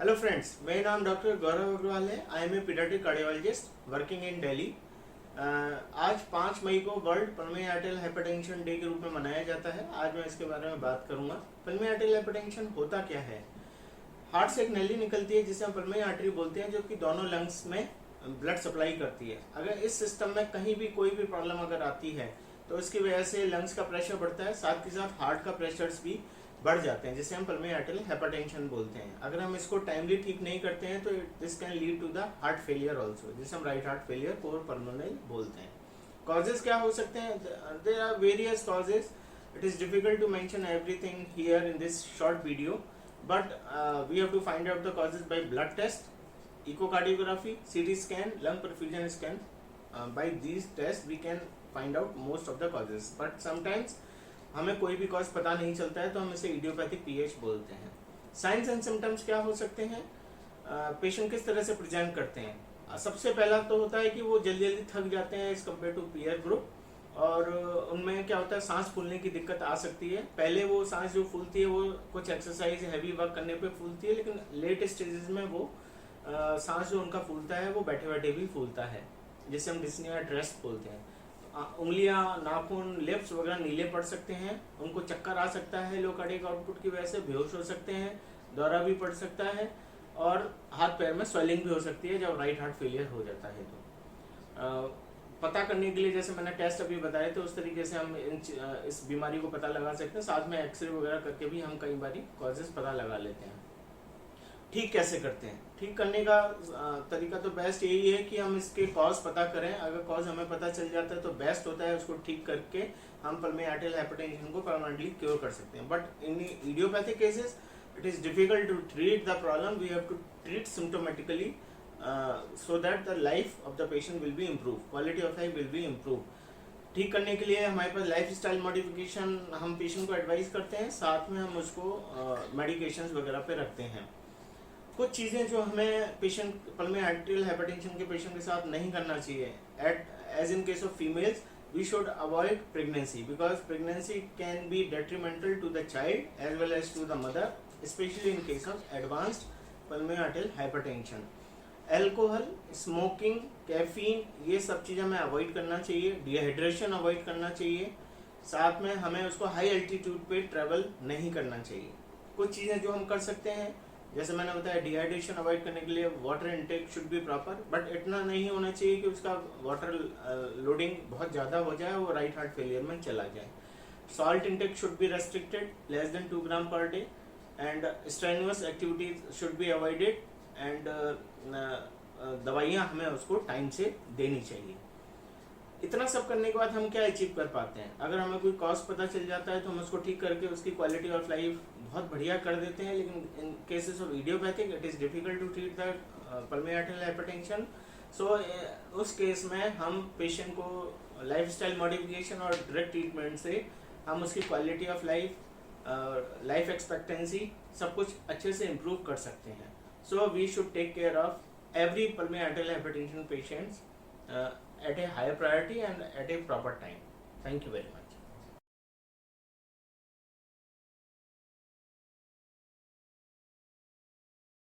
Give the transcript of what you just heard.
Hello friends, मेरा नाम doctor Gaurav Agrawal है। I am a paediatric cardiologist working in Delhi. आज 5 मई को world pulmonary arterial hypertension day के रूप में मनाया जाता है। आज मैं इसके बारे में बात करूंगा। पल्मोनरी आर्टेरियल हाइपरटेंशन होता क्या है। हार्ट से एक नली निकलती है जिसे हम पल्मोनरी आर्टरी बोलते हैं, जो कि दोनों लंग्स में ब्लड सप्लाई करती है। अगर इस सिस्टम में कहीं भी कोई भी प्रॉब्लम अगर आती है तो इसकी वजह से लंग्स का प्रेशर बढ़ता है, साथ के साथ हार्ट का प्रेशर्स भी बढ़ जाते हैं, जिसे हम पल्मोनरी आर्टेरियल हाइपरटेंशन बोलते हैं। अगर हम इसको टाइमली ठीक नहीं करते हैं तो this can lead to the heart failure also, जिसे हम राइट हार्ट फेलियर और पल्मोनरी बोलते हैं। कॉजेज क्या हो सकते हैं? There are various causes. It is difficult to mention everything here in this short video, but we have to find out the causes by blood test, echocardiography, CT scan, lung perfusion scan. By these tests we can find out most of the causes, but sometimes हमें कोई भी cause पता नहीं चलता है तो हम इसे इडियोपैथिक पीएच बोलते हैं। साइंस एंड सिम्टम्स क्या हो सकते हैं? पेशेंट किस तरह से प्रेजेंट करते हैं? सबसे पहला तो होता है कि वो जल्दी जल्दी थक जाते हैं as compare to peer group, और उनमें क्या होता है, सांस फूलने की दिक्कत आ सकती है। पहले वो सांस जो फूलती है वो कुछ एक्सरसाइज हैवी वर्क करने पे फूलती है, लेकिन लेट स्टेजेस में वो सांस जो उनका फूलता है वो बैठे बैठे भी फूलता है, जिसे हम डिस्निया रेस्ट बोलते हैं। उंगलियां, नाखून, लिप्स वगैरह नीले पड़ सकते हैं, उनको चक्कर आ सकता है, लो कार्डियक आउटपुट की वजह से बेहोश हो सकते हैं, दौरा भी पड़ सकता है, और हाथ पैर में स्वेलिंग भी हो सकती है जब राइट हार्ट फेलियर हो जाता है। तो पता करने के लिए जैसे मैंने टेस्ट अभी बताए थे उस तरीके से हम इस बीमारी को पता लगा सकते हैं। साथ में एक्सरे वगैरह करके भी हम कई बार कॉजेज पता लगा लेते हैं। ठीक कैसे करते हैं? ठीक करने का तरीका तो बेस्ट यही है कि हम इसके कॉज पता करें। अगर कॉज हमें पता चल जाता है तो बेस्ट होता है, उसको ठीक करके हम पल्मोनरी आर्टेरियल हाइपरटेंशन को परमानेंटली क्योर कर सकते हैं। But in idiopathic cases it is difficult to treat the problem. We have to treat symptomatically so that the life of the patient will be improve, quality of life will be improve. ठीक करने के लिए हमारे पास life style modification हम patient को advice करते हैं, साथ में हम उसको मेडिकेशंस वगैरह पे रखते हैं। कुछ चीज़ें जो हमें पेशेंट पल्मोनरी आर्टेरियल हाइपरटेंशन के पेशेंट के साथ नहीं करना चाहिए, as in case of females we should avoid pregnancy, because pregnancy can be detrimental to the child as well as to the mother, specially in case of advanced pulmonary arterial hypertension. Alcohol, smoking, caffeine, ये सब चीज़ें हमें avoid करना चाहिए। Dehydration avoid करना चाहिए। साथ में हमें उसको हाई एल्टीट्यूड पे ट्रेवल नहीं करना चाहिए। कुछ चीज़ें जो हम कर सकते हैं, जैसे मैंने बताया, डिहाइड्रेशन अवॉइड करने के लिए water intake should be proper, but इतना नहीं होना चाहिए कि उसका वाटर लोडिंग बहुत ज़्यादा हो जाए, वो राइट हार्ट फेलियर में चला जाए। Salt intake should be restricted, less than 2 gram per day, and strenuous activities should be avoided, and दवाइयाँ हमें उसको टाइम से देनी चाहिए। इतना सब करने के बाद हम क्या अचीव कर पाते हैं? अगर हमें कोई कॉज पता चल जाता है तो हम उसको ठीक करके उसकी क्वालिटी ऑफ लाइफ बहुत बढ़िया कर देते हैं। लेकिन in cases of idiopathic it is difficult to treat the pulmonary arterial hypertension. So उस केस में हम पेशेंट को लाइफ स्टाइल मॉडिफिकेशन और डायरेक्ट ट्रीटमेंट से हम उसकी quality of life, life expectancy, सब कुछ अच्छे से इम्प्रूव कर सकते हैं। So we should take care of every pulmonary arterial hypertension patients at a higher priority and at a proper time. Thank you very much.